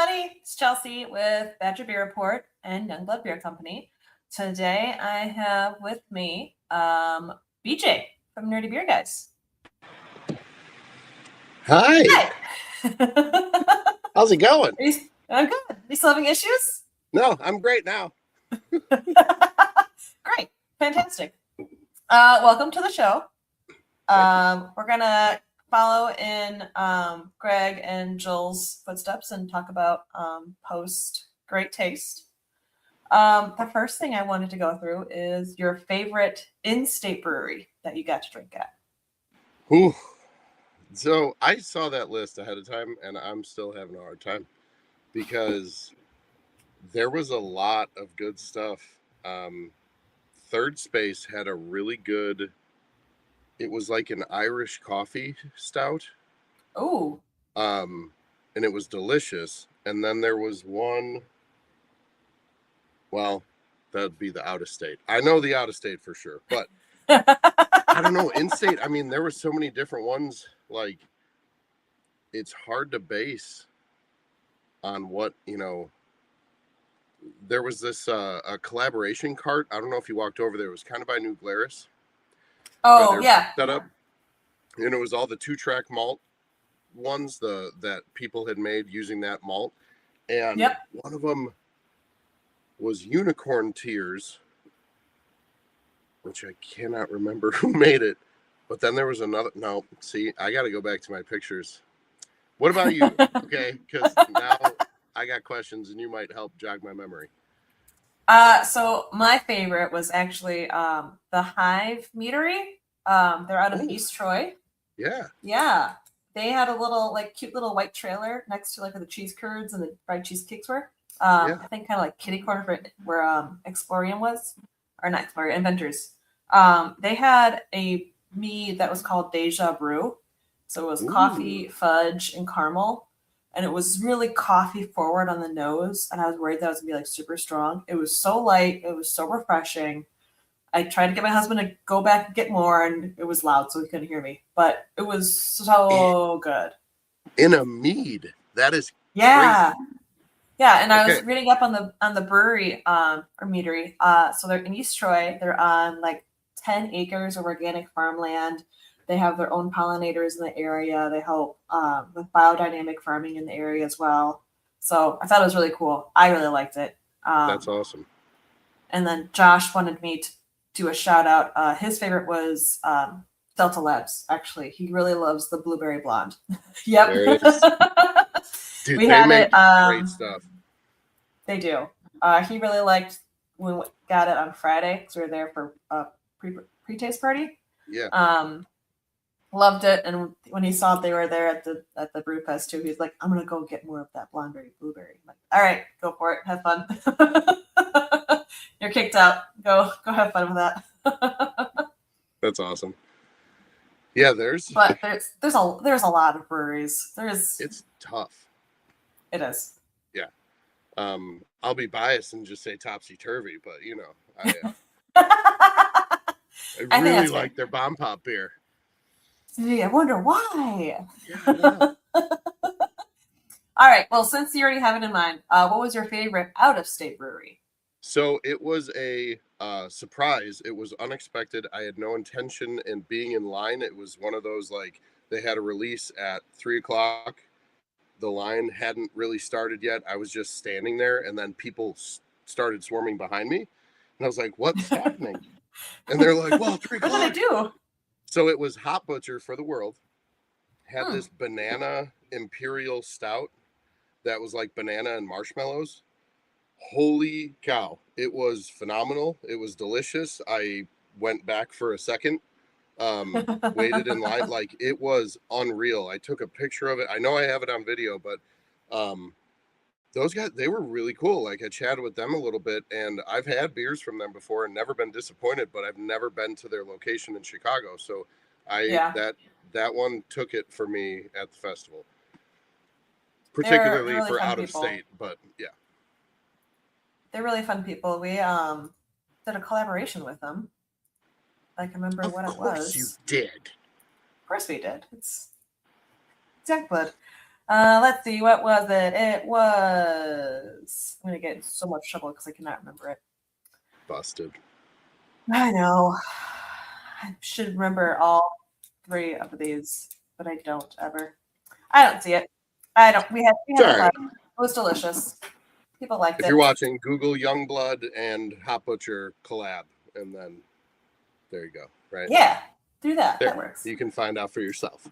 everybody. It's Chelsea with Badger Beer Report and Youngblood Beer Company. Today I have with me BJ from Nerdy Beer Guys. Hi. How's it going? I'm good. Are you still having issues? No, I'm great now. Great. Fantastic. Welcome to the show. We're going to follow in Greg and Joel's footsteps and talk about post Great Taste. The first thing I wanted to go through is your favorite in-state brewery that you got to drink at. Ooh. So I saw that list ahead of time, and I'm still having a hard time because there was a lot of good stuff. Third Space had a really good, it was like an Irish coffee stout. Oh. And it was delicious. And then there was one, well, that'd be the out of state. I know the out of state for sure, but I don't know, in state, I mean, there were so many different ones. Like, it's hard to base on what, there was this a collaboration cart. I don't know if you walked over there. It was kind of by New Glarus. Oh, yeah. Set up. And it was all the 2-track malt ones that people had made using that malt. And one of them was Unicorn Tears, which I cannot remember who made it. But then there was another. No, see, I got to go back to my pictures. What about you? Okay, because now I got questions and you might help jog my memory. So my favorite was actually the Hive Meadery. They're out of East Troy. Yeah. Yeah. They had a little, cute little white trailer next to, where the cheese curds and the fried cheesecakes were. I think kind of like kitty corner for where Explorium was. Or not Explorium, Inventors. They had a mead that was called Deja Brew. So it was coffee, fudge, and caramel. And it was really coffee forward on the nose. And I was worried that it was going to be super strong. It was so light. It was so refreshing. I tried to get my husband to go back and get more, and it was loud, so he couldn't hear me. But it was so good. In a mead, that is crazy. Yeah, and I was reading up on the brewery or meadery. So they're in East Troy. They're on 10 acres of organic farmland. They have their own pollinators in the area. They help with biodynamic farming in the area as well. So I thought it was really cool. I really liked it. That's awesome. And then Josh wanted me to do a shout out. His favorite was Delta Labs. Actually, he really loves the Blueberry Blonde. Yep. There it is. Dude, they make great stuff. They do. He really liked when we got it on Friday because we were there for a pre-taste party. Yeah. Loved it, and when he saw they were there at the brew fest too, he was like, "I'm gonna go get more of that blondeberry blueberry." I'm like, all right, go for it, have fun. You're kicked out. Go have fun with that. That's awesome. Yeah, there's a lot of breweries. It's tough. It is. Yeah. I'll be biased and just say topsy turvy, but I really like their bomb pop beer. I wonder why. Yeah. All right. Well, since you already have it in mind, what was your favorite out-of-state brewery? So it was a surprise. It was unexpected. I had no intention in being in line. It was one of those, they had a release at 3:00. The line hadn't really started yet. I was just standing there, and then people started swarming behind me. And I was like, what's happening? And they're like, well, 3:00. What did I do? So it was Hop Butcher for the World. Had this banana imperial stout that was like banana and marshmallows. Holy cow. It was phenomenal. It was delicious. I went back for a second, waited in line. It was unreal. I took a picture of it. I know I have it on video, but those guys, they were really cool. I chatted with them a little bit, and I've had beers from them before and never been disappointed, but I've never been to their location in Chicago. So that one took it for me at the festival, particularly really for out of state, but yeah. They're really fun people. We did a collaboration with them. I can remember what it was. Of course you did. Of course we did. It's Youngblood. Let's see, what was it? It was. I'm gonna get in so much trouble because I cannot remember it. Busted. I know. I should remember all 3 of these, but I don't ever. I don't see it. I don't. We had Sorry. it was delicious. People liked If it. you're watching, Google Youngblood and Hot Butcher collab, and then there you go. Right? Yeah, do that. There. That works. You can find out for yourself.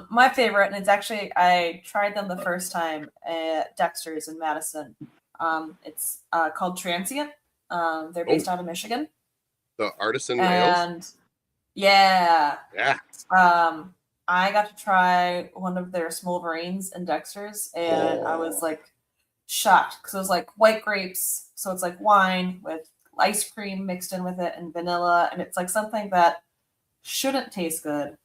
My favorite, and it's actually I tried them the first time at Dexter's in Madison. It's called Transient. They're based out of Michigan. The artisan nails. And yeah. Yeah. I got to try one of their Smolverines and Dexter's, and I was like shocked because it was like white grapes, so it's like wine with ice cream mixed in with it and vanilla, and it's like something that shouldn't taste good,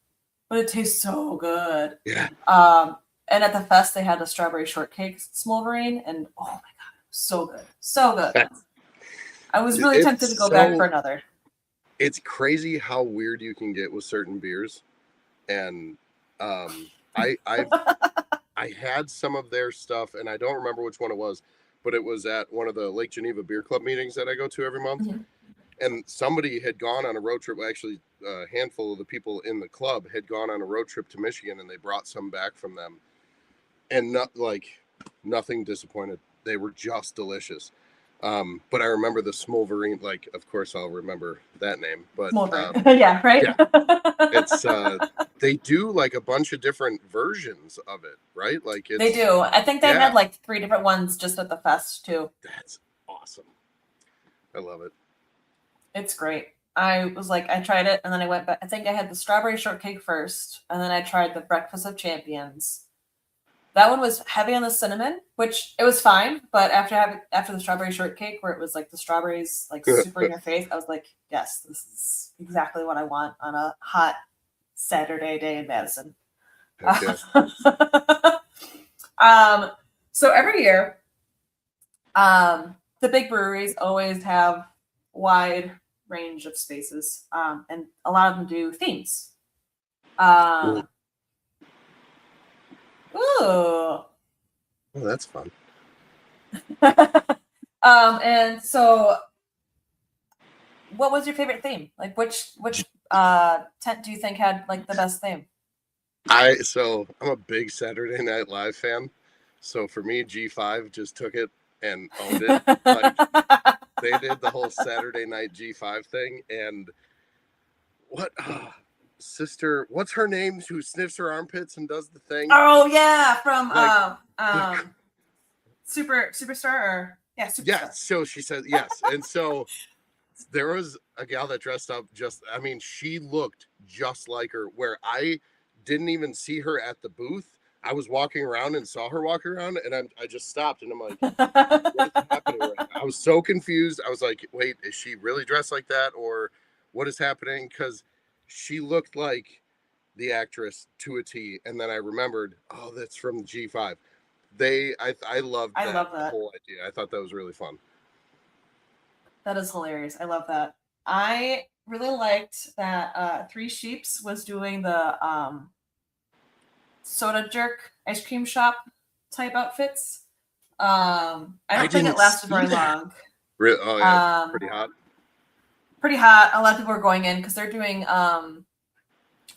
but it tastes so good. Yeah. And at the fest they had a strawberry shortcake Smolverine, and oh my god, so good, so good. I was really tempted to go back for another. It's crazy how weird you can get with certain beers. And I had some of their stuff, and I don't remember which one it was, but it was at one of the Lake Geneva Beer Club meetings that I go to every month. Mm-hmm. And somebody had gone on a road trip. Actually, a handful of the people in the club had gone on a road trip to Michigan, and they brought some back from them. And nothing disappointed. They were just delicious. But I remember the Smolverine, like, of course I'll remember that name, but yeah, right. Yeah. It's they do like a bunch of different versions of it, right? Like they do. I think they had like 3 different ones just at the fest too. That's awesome. I love it. It's great. I was like, I tried it, and then I went back. I think I had the strawberry shortcake first, and then I tried the Breakfast of Champions. That one was heavy on the cinnamon, which it was fine. But after the strawberry shortcake, where it was like the strawberries like super in your face, I was like, yes, this is exactly what I want on a hot Saturday day in Madison. Okay. So every year, the big breweries always have wide range of spaces, and a lot of them do themes. Ooh. Oh, that's fun. And so what was your favorite theme? Like which tent do you think had like the best theme? I'm a big Saturday Night Live fan. So for me, G5 just took it and owned it. Like they did the whole Saturday night G5 thing. And sister, what's her name, who sniffs her armpits and does the thing? Oh yeah, from Superstar, or Superstar. Yeah, so she said yes. And so there was a gal that dressed up she looked just like her, where I didn't even see her at the booth. I was walking around and saw her walking around, and I just stopped, and I'm like, what's happening right now? I was so confused. I was like, wait, is she really dressed like that, or what is happening? Because she looked like the actress to a T, and then I remembered, oh, that's from G5. I loved that whole idea. I thought that was really fun. That is hilarious. I love that. I really liked that Three Sheeps was doing the soda jerk ice cream shop type outfits. I don't think it lasted very long. Oh yeah, pretty hot. Pretty hot. A lot of people were going in because they're doing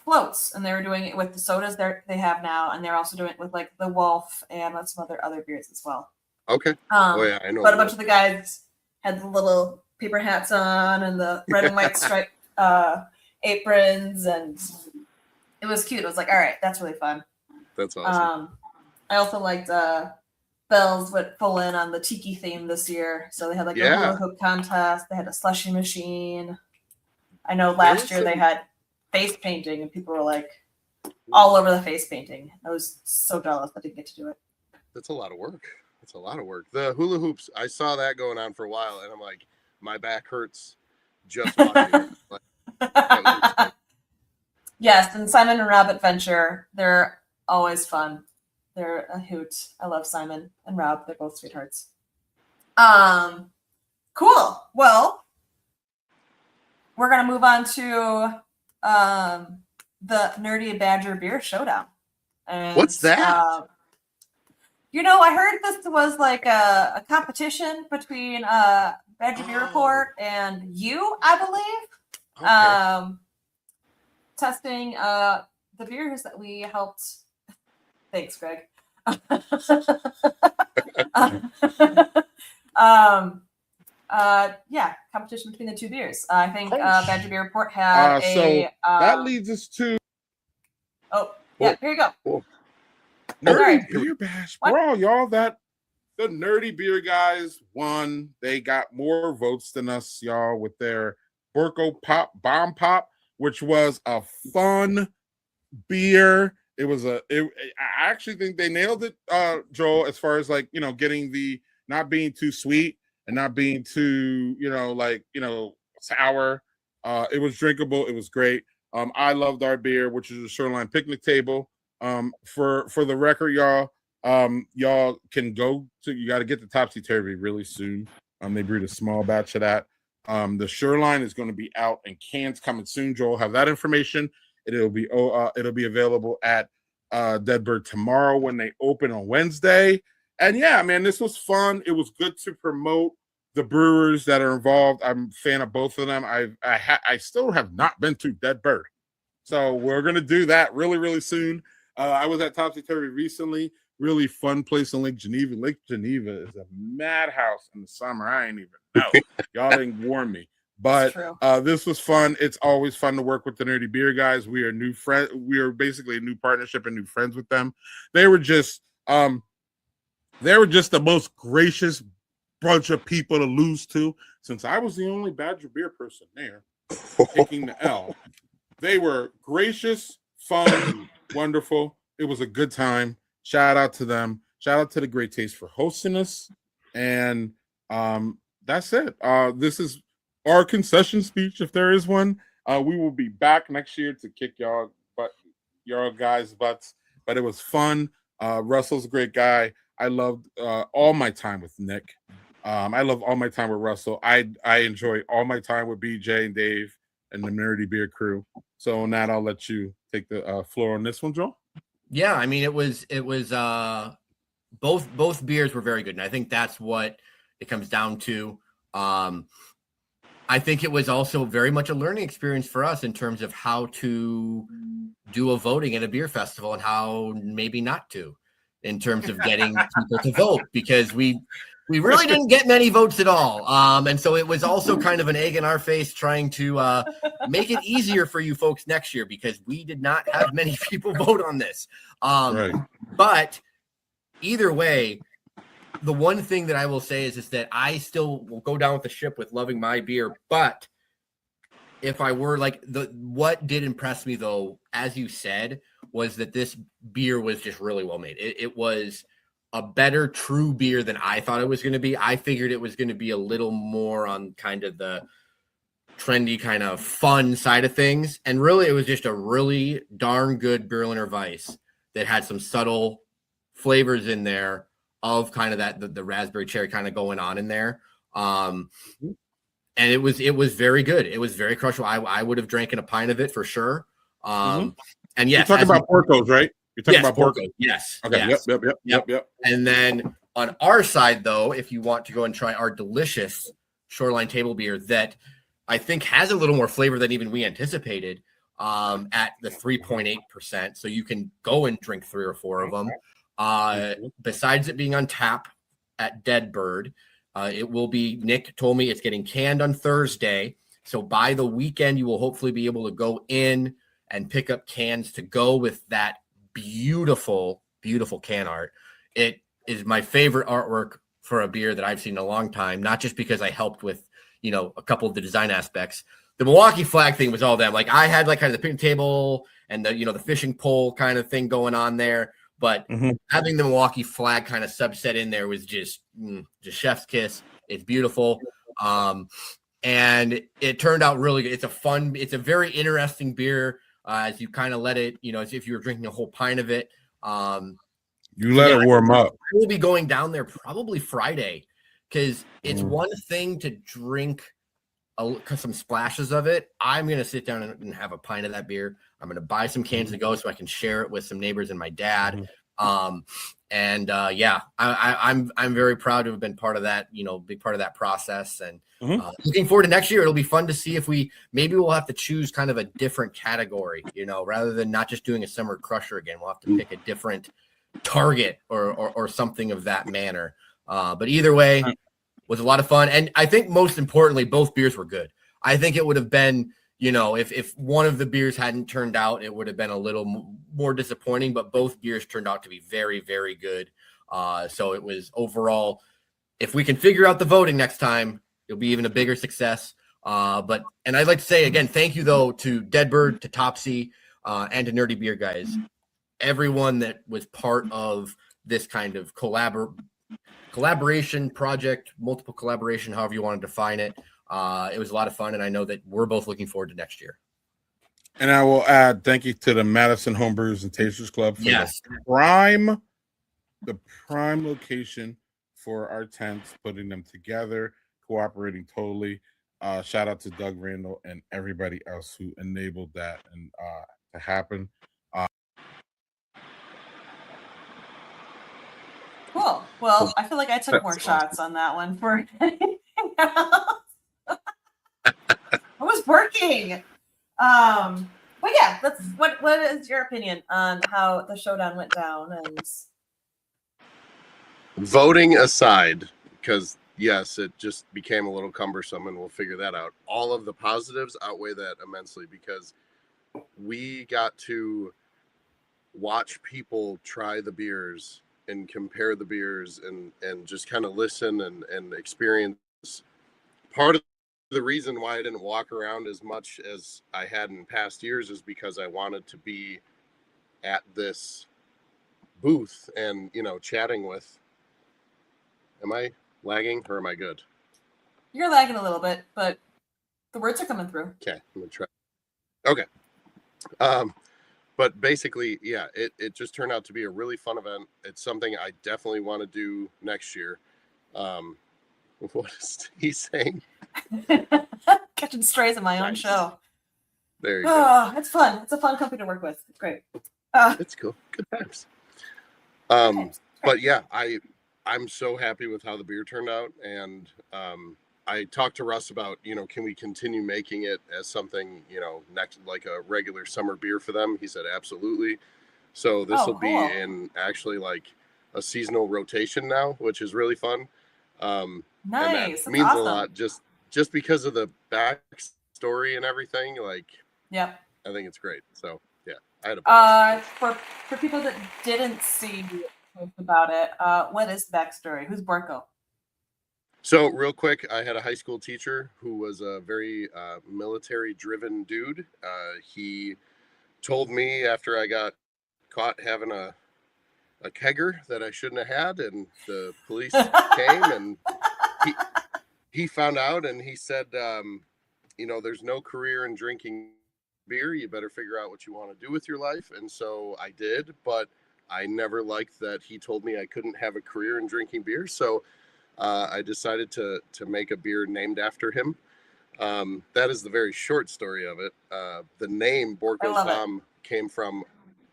floats, and they were doing it with the sodas they have now, and they're also doing it with like the Wolf and with some other beers as well. Okay. Oh yeah, I know. But a bunch of the guys had the little paper hats on and the red and white striped aprons, and it was cute. It was like, all right, that's really fun. That's awesome. I also liked Bells went full in on the tiki theme this year, so they had like a hula hoop contest. They had a slushy machine. I know last year they had face painting, and people were like all over the face painting. I was so jealous I didn't get to do it. That's a lot of work. It's a lot of work. The hula hoops, I saw that going on for a while, and I'm like, my back hurts just watching it. Yes, and Simon and Rob Adventure, they're always fun. They're a hoot. I love Simon and Rob. They're both sweethearts. Cool. Well, we're going to move on to the Nerdy Badger Beer Showdown. And, What's that? I heard this was like a competition between Badger Beer Report and you, I believe. Okay. Testing the beers that we helped. Thanks, Greg. Competition between the two beers. I think Badger Beer Report had so that leads us to. Here you go. Cool. Nerdy Beer Brawl, y'all. That the Nerdy Beer guys won. They got more votes than us, y'all, with their Burko Pop Bomb Pop, which was a fun beer. It was I actually think they nailed it, Joel, as far as like, getting the not being too sweet and not being too, sour. It was drinkable. It was great. I loved our beer, which is a Shoreline Picnic Table. For the record, y'all, y'all can you got to get the Topsy Turvy really soon. They brewed a small batch of that. The Shoreline is going to be out and cans coming soon. Joel have that information. It'll be available at Deadbird tomorrow when they open on Wednesday. And yeah, man, this was fun. It was good to promote the brewers that are involved. I'm a fan of both of them. I still have not been to Deadbird, so we're gonna do that really, really soon. I was at Topsy Turvy recently. Really fun place in Lake Geneva. Lake Geneva is a madhouse in the summer. I ain't even know. Y'all didn't warn me. But this was fun. It's always fun to work with the Nerdy Beer guys. We are new friends. We are basically a new partnership and new friends with them. They were just the most gracious bunch of people to lose to. Since I was the only Badger Beer person there taking the L, they were gracious, fun, wonderful. It was a good time. Shout out to them. Shout out to the Great Taste for hosting us. And that's it. This is our concession speech, if there is one. We will be back next year to kick y'all guys' butts. But it was fun. Russell's a great guy. I loved all my time with Nick. I love all my time with Russell. I enjoy all my time with BJ and Dave and the Nerdy Beer crew. So on that, I'll let you take the floor on this one, Joel. Yeah, I mean, it was both beers were very good, and I think that's what it comes down to. I think it was also very much a learning experience for us in terms of how to do a voting at a beer festival and how maybe not to, in terms of getting people to vote, because we really didn't get many votes at all. And so it was also kind of an egg in our face trying to make it easier for you folks next year, because we did not have many people vote on this. Right. But either way, the one thing that I will say is that I still will go down with the ship with loving my beer. But if I were what did impress me, though, as you said, was that this beer was just really well made. It was a better true beer than I thought it was going to be. I figured it was going to be a little more on kind of the trendy, kind of fun side of things. And really, it was just a really darn good Berliner Weiss that had some subtle flavors in there of kind of that the raspberry cherry kind of going on in there. And it was very good. It was very crushable. I would have drank in a pint of it for sure. And yes, you're talking about Porco's, right? You're talking about Porco. Yes. Okay. Yes. Yep. And then on our side, though, if you want to go and try our delicious Shoreline Table Beer that I think has a little more flavor than even we anticipated, at the 3.8%. So you can go and drink 3 or 4 of them. Besides it being on tap at Deadbird, it will be, Nick told me it's getting canned on Thursday. So by the weekend, you will hopefully be able to go in and pick up cans to go with that beautiful, beautiful can art. It is my favorite artwork for a beer that I've seen in a long time, not just because I helped with, a couple of the design aspects. The Milwaukee flag thing was all them. Like I had like kind of the picnic table and the, the fishing pole kind of thing going on there. But having the Milwaukee flag kind of subset in there was just chef's kiss. It's beautiful. And it turned out really good. It's a very interesting beer as you kind of let it, as if you were drinking a whole pint of it. You let it warm up. We'll be going down there probably Friday, because it's one thing to drink some splashes of it, I'm going to sit down and have a pint of that beer. I'm going to buy some cans to go so I can share it with some neighbors and my dad. I'm very proud to have been part of that, big part of that process. And looking forward to next year. It'll be fun to see if we'll have to choose kind of a different category, rather than not just doing a summer crusher again. We'll have to pick a different target or something of that manner. But either way, was a lot of fun. And I think most importantly, both beers were good. I think it would have been, if one of the beers hadn't turned out, it would have been a little more disappointing, but both beers turned out to be very, very good. So it was overall, if we can figure out the voting next time, it'll be even a bigger success. And I'd like to say again, thank you though to Deadbird, to Topsy, and to Nerdy Beer guys, everyone that was part of this kind of collaboration project, multiple collaboration, however you want to define it. It was a lot of fun, and I know that we're both looking forward to next year. And I will add thank you to the Madison Homebrewers and Tasters Club for the prime location for our tents, putting them together, cooperating totally. Shout out to Doug Randall and everybody else who enabled that and to happen. Cool. Well, I feel like I took more shots on that one for anything else. I was working. But yeah, that's what is your opinion on how the showdown went down? And voting aside, because yes, it just became a little cumbersome, and we'll figure that out. All of the positives outweigh that immensely because we got to watch people try the beers and compare the beers and just kind of listen and experience. Part of the reason why I didn't walk around as much as I had in past years is because I wanted to be at this booth and, chatting with. Am I lagging or am I good? You're lagging a little bit, but the words are coming through. Okay, I'm gonna try. Okay. But basically, yeah, it just turned out to be a really fun event. It's something I definitely want to do next year. What is he saying? Catching strays in my own show. There you go. It's fun. It's a fun company to work with. It's great. It's cool. Good times. But yeah, I'm so happy with how the beer turned out, and I talked to Russ about, can we continue making it as something, next, like a regular summer beer for them? He said, absolutely. So this will be in actually like a seasonal rotation now, which is really fun. Nice. And that means awesome. A lot just because of the backstory and everything. Like, yep. I think it's great. So yeah, I had a blast. For people that didn't see about it, what is the backstory? Who's Borko? So real quick, I had a high school teacher who was a very military-driven dude. He told me after I got caught having a kegger that I shouldn't have had, and the police came, and he found out, and he said, there's no career in drinking beer. You better figure out what you want to do with your life. And so I did, but I never liked that he told me I couldn't have a career in drinking beer. So I decided to make a beer named after him. That is the very short story of it. The name Borko's Bomb came from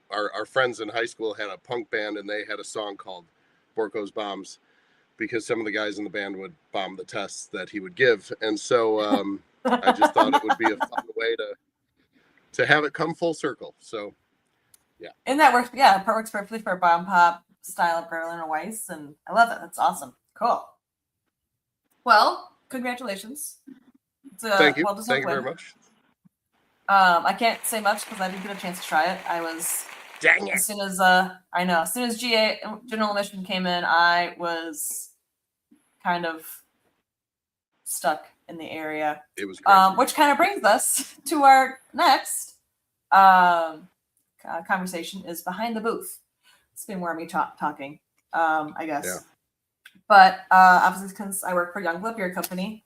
our friends in high school had a punk band, and they had a song called Borko's Bombs because some of the guys in the band would bomb the tests that he would give. And so I just thought it would be a fun way to have it come full circle. So yeah. And that works. Yeah, it works perfectly for a bomb pop style of Berliner Weiss, and I love it. That's awesome. Cool. Well, congratulations. Thank you. Thank you very much. I can't say much because I didn't get a chance to try it. I was dang it. As soon as GA General Admission came in, I was kind of stuck in the area. It was great. Which kind of brings us to our next conversation is behind the booth. It's been more of me talking, I guess. Yeah. But obviously, since I work for Youngblood Beer Company,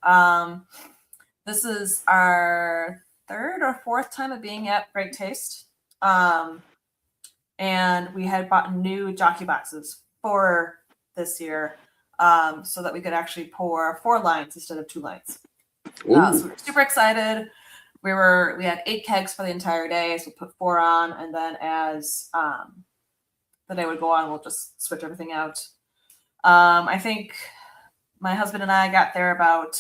this is our third or fourth time of being at Great Taste. And we had bought new jockey boxes for this year so that we could actually pour 4 lines instead of 2 lines. So we were super excited. We had 8 kegs for the entire day, so we put 4 on, and then as the day would go on, we'll just switch everything out. I think my husband and I got there about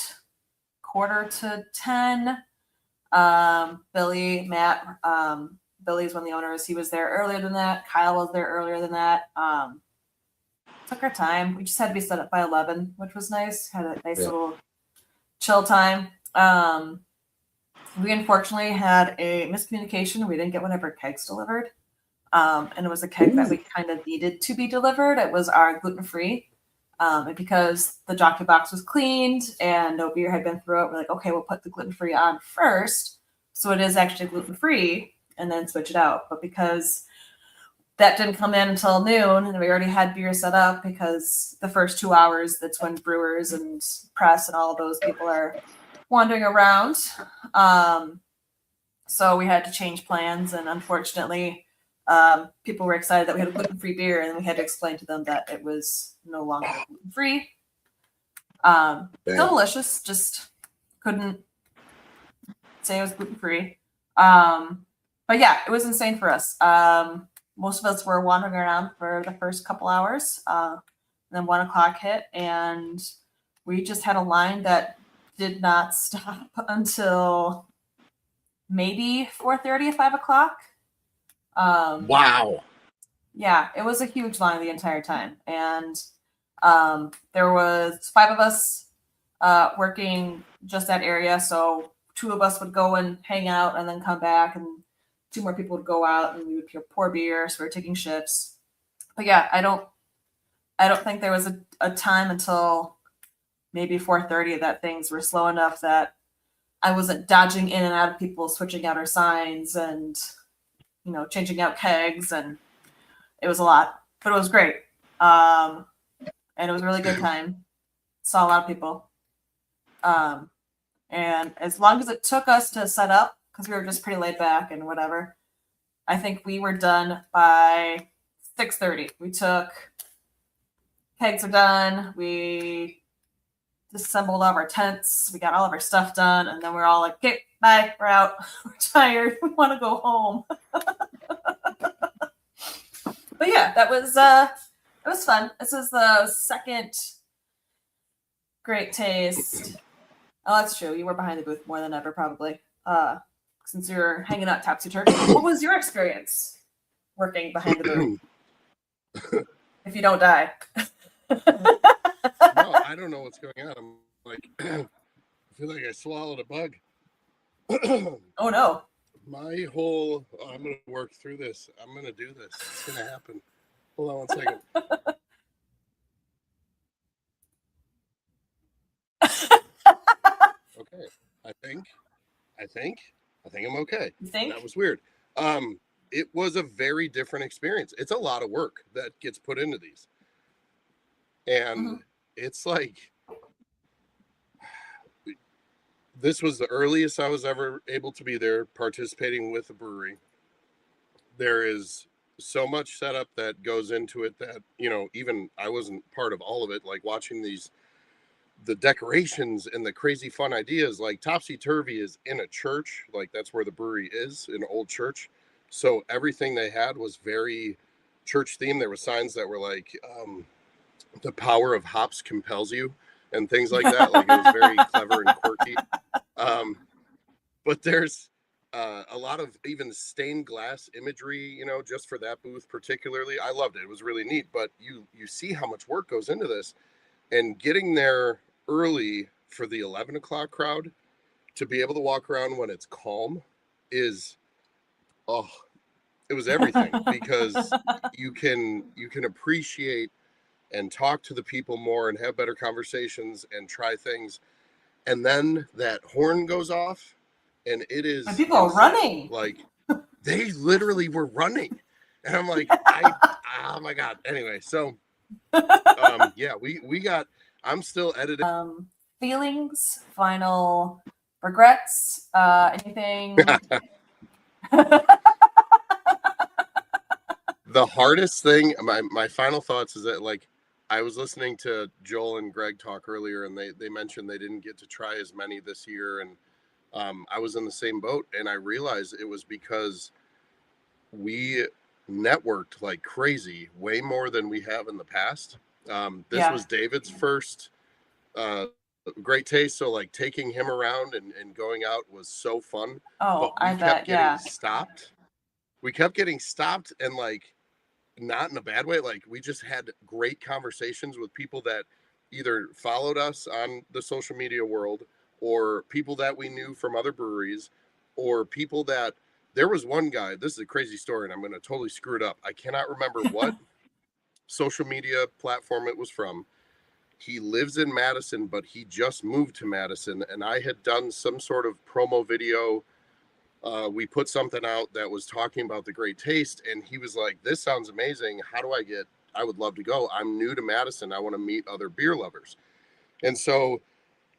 9:45. Billy, Matt, Billy's one of the owners. He was there earlier than that. Kyle was there earlier than that. Took our time. We just had to be set up by 11, which was nice. Had a nice little chill time. We unfortunately had a miscommunication. We didn't get one of our kegs delivered. And it was a keg that we kind of needed to be delivered. It was our gluten-free. And because the jockey box was cleaned and no beer had been through it, we're like, okay, we'll put the gluten-free on first. So it is actually gluten-free and then switch it out. But because that didn't come in until noon and we already had beer set up, because the first 2 hours, that's when brewers and press and all of those people are wandering around. So we had to change plans, and unfortunately, people were excited that we had a gluten-free beer, and we had to explain to them that it was no longer gluten-free. Still delicious, just couldn't say it was gluten-free. But yeah, it was insane for us. Most of us were wandering around for the first couple hours. Then 1 o'clock hit, and we just had a line that did not stop until maybe 4:30 or 5 o'clock. Wow. Yeah, it was a huge line the entire time. And there was 5 of us working just that area. So 2 of us would go and hang out and then come back, and 2 more people would go out, and we would pour beer. So we were taking shifts. But yeah, I don't think there was a time until maybe 4:30 that things were slow enough that I wasn't dodging in and out of people, switching out our signs and, changing out kegs, and it was a lot, but it was great. And it was a really good time. Saw a lot of people. And as long as it took us to set up, because we were just pretty laid back and whatever, I think we were done by 6:30. We took, kegs are done. We disassembled all of our tents. We got all of our stuff done. And then we're all like, okay, bye, we're out. We're tired. We want to go home. But yeah, it was fun. This is the second Great Taste. Oh, that's true. You were behind the booth more than ever, probably. Since you're hanging out topsy-turvy. What was your experience working behind the booth? If you don't die. No, I don't know what's going on. I'm like, I feel like I swallowed a bug. Oh no. I'm going to work through this. I'm going to do this. It's going to happen. Hold on 1 second. Okay. I think I'm okay. You think? That was weird. It was a very different experience. It's a lot of work that gets put into these. And it's like, this was the earliest I was ever able to be there participating with a brewery. There is so much setup that goes into it that, even I wasn't part of all of it, like watching the decorations and the crazy fun ideas. Like Topsy Turvy is in a church, like that's where the brewery is, in an old church. So everything they had was very church themed. There were signs that were like, the power of hops compels you, and things like that. Like it was very clever and quirky. But there's a lot of even stained glass imagery, just for that booth particularly. I loved it. It was really neat. But you see how much work goes into this, and getting there early for the 11 o'clock crowd to be able to walk around when it's calm is, it was everything. Because you can appreciate and talk to the people more and have better conversations and try things. And then that horn goes off, and it is, and people are running. Like they literally were running, and I'm like, oh my god. Anyway, so yeah, we got. I'm still editing. Feelings, final regrets, anything. The hardest thing, my final thoughts is that, like, I was listening to Joel and Greg talk earlier, and they mentioned they didn't get to try as many this year, and I was in the same boat, and I realized it was because we networked like crazy, way more than we have in the past. This was David's first great taste, so like taking him around and going out was so fun. Oh, but we I kept bet, getting stopped. We kept getting stopped, and like not in a bad way. Like we just had great conversations with people that either followed us on the social media world, or people that we knew from other breweries, or people that there was one guy. This is a crazy story, and I'm going to totally screw it up. I cannot remember what social media platform it was from. He lives in Madison, but he just moved to Madison, and I had done some sort of promo video. We put something out that was talking about the great taste, and he was like, "This sounds amazing. How do I would love to go. I'm new to Madison. I want to meet other beer lovers." And so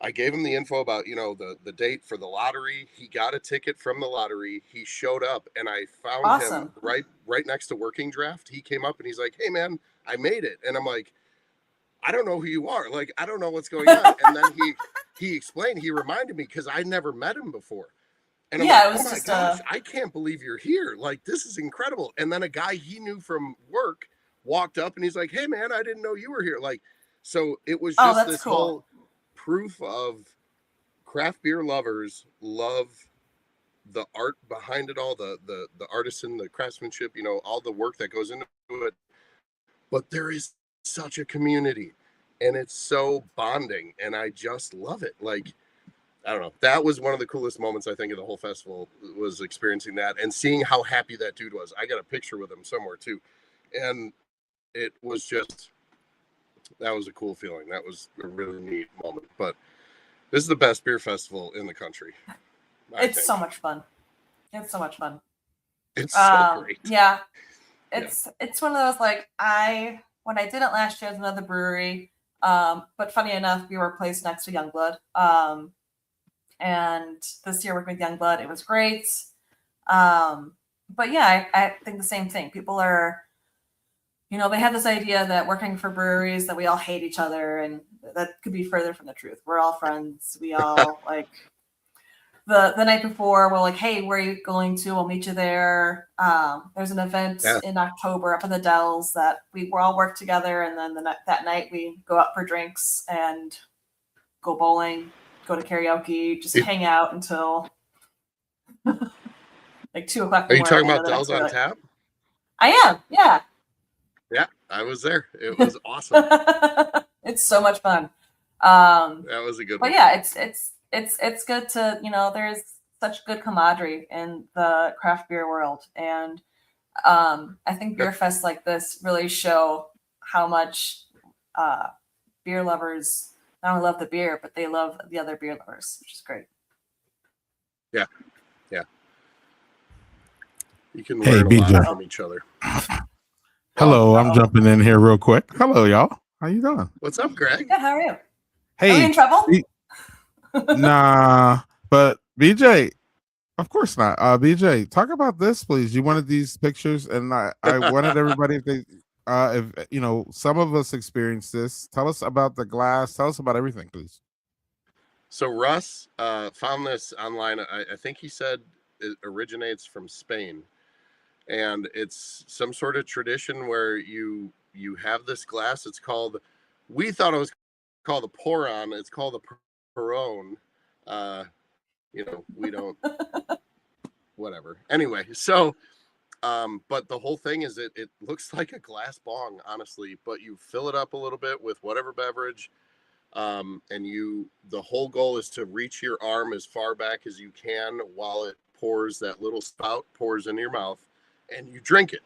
I gave him the info about, the date for the lottery. He got a ticket from the lottery. He showed up, and I found him right next to Working Draft. He came up and he's like, "Hey man, I made it." And I'm like, "I don't know who you are. Like, I don't know what's going on." And then he explained, he reminded me, because I never met him before. And I'm like, "Oh my gosh, I can't believe you're here. Like, this is incredible." And then a guy he knew from work walked up and he's like, "Hey man, I didn't know you were here." Like, so it was just this whole proof of craft beer lovers love the art behind it all, the artisan, the craftsmanship, all the work that goes into it. But there is such a community, and it's so bonding, and I just love it. Like, I don't know. That was one of the coolest moments, I think, of the whole festival, was experiencing that and seeing how happy that dude was. I got a picture with him somewhere too. And it was just, that was a cool feeling. That was a really neat moment. But this is the best beer festival in the country. It's so much fun. It's so much fun. It's so great. Yeah. It's one of those, like, when I did it last year, it was another brewery. But funny enough, we were placed next to Youngblood. And this year working with Youngblood, it was great. But yeah, I think the same thing. People are, they have this idea that working for breweries, that we all hate each other, and that could be further from the truth. We're all friends. We all like the night before, we're like, "Hey, where are you going to? We'll meet you there." There's an event in October up in the Dells that we all work together, and then that night we go out for drinks and go bowling, go to karaoke, just hang out until like 2 o'clock. Are you talking about Dells on Tap? I am, yeah. Yeah, I was there. It was awesome. It's so much fun. That was a good one. But yeah, it's good to, there's such good camaraderie in the craft beer world. And I think beer fests like this really show how much beer lovers not only love the beer, but they love the other beer lovers, which is great. Yeah. You can learn a lot from each other. Hello, I'm jumping in here real quick. Hello, y'all. How you doing? What's up, Greg? Good, how are you? Hey, are you in trouble? Nah, but BJ, of course not. BJ, talk about this, please. You wanted these pictures, and I wanted everybody, if some of us experienced this. Tell us about the glass. Tell us about everything, please. So Russ found this online. I think he said it originates from Spain, and it's some sort of tradition where you have this glass. It's called, we thought it was called the Poron. It's called the Perron. We don't, whatever. Anyway, so, but the whole thing is it looks like a glass bong, honestly, but you fill it up a little bit with whatever beverage. And the whole goal is to reach your arm as far back as you can while it pours, that little spout pours into your mouth, and you drink it.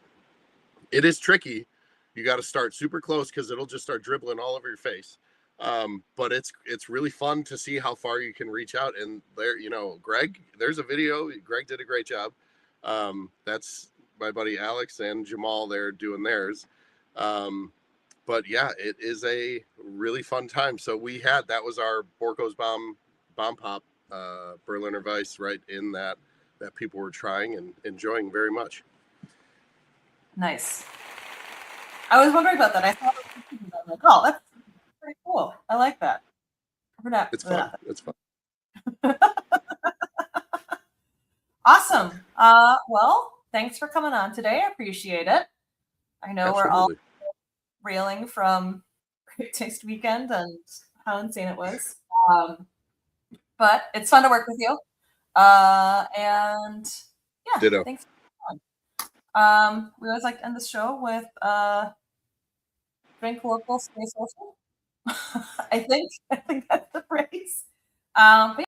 It is tricky. You got to start super close because it'll just start dribbling all over your face. But it's really fun to see how far you can reach out. And there, Greg, there's a video. Greg did a great job. That's my buddy Alex and Jamal there doing theirs. But yeah, it is a really fun time. So that was our Borko's Bomb Pop, Berliner Weiss, right in that people were trying and enjoying very much. Nice. I was wondering about that. I thought I'm like, oh, that's pretty cool. I like that. It's fun. It's fun. Awesome. Well, thanks for coming on today. I appreciate it. I know we're all reeling from Great Taste Weekend and how insane it was. But it's fun to work with you. And yeah, ditto. Thanks for coming. We always like to end the show with drink local, stay social. I think that's the phrase. But